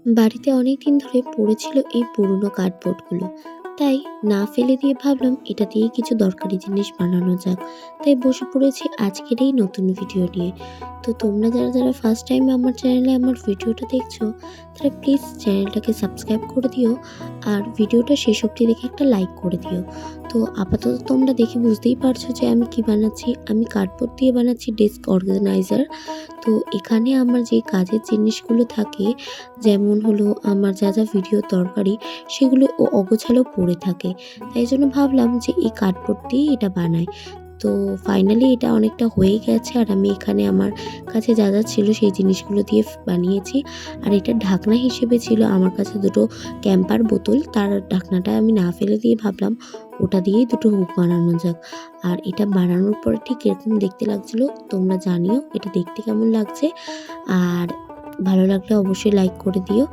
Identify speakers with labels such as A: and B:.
A: বাড়িতে অনেকদিন ধরে পড়েছিল এই পুরনো কার্ডবোর্ডগুলো। তাই না ফেলে দিয়ে ভাবলাম এটা দিয়েই কিছু দরকারি জিনিস বানানো যাক। তাই বসে পড়েছি আজকের এই নতুন ভিডিও নিয়ে। তো তোমরা যারা ফার্স্ট টাইম আমার চ্যানেলে আমার ভিডিওটা দেখছো, তারা প্লিজ চ্যানেলটাকে সাবস্ক্রাইব করে দিও। আর ভিডিওটা শেষ অবধি দেখে একটা লাইক করে দিও। তো আপাতত তোমরা দেখে বুঝতেই পারছো যে আমি কি বানাচ্ছি। আমি কার্ডবোর্ড দিয়ে বানাচ্ছি ডেস্ক অর্গানাইজার। তো এখানে আমার যে কাজের জিনিসগুলো থাকে, যেমন হলো আমার যা ভিডিওর দরকারি সেগুলো অগোছালো পড়ে থাকে। তাই জন্য ভাবলাম যে এই কার্ডবোর্ড দিয়েই এটা বানাই। তো ফাইনালি এটা অনেকটা হয়ে গেছে আর আমি এখানে আমার কাছে যা ছিল সেই জিনিসগুলো দিয়ে বানিয়েছি। আর এটার ঢাকনা হিসেবে ছিল আমার কাছে ২ টো ক্যাম্পার বোতল। তার ঢাকনাটা আমি না ফেলে দিয়ে ভাবলাম ওটা দিয়েই ২ টো হুক বানানো যাক। আর এটা বানানোর পরে ঠিক এরকম দেখতে লাগছিল। তোমরা জানিও এটা দেখতে কেমন লাগছে। আর ভালো লাগলে অবশ্যই লাইক করে দিও।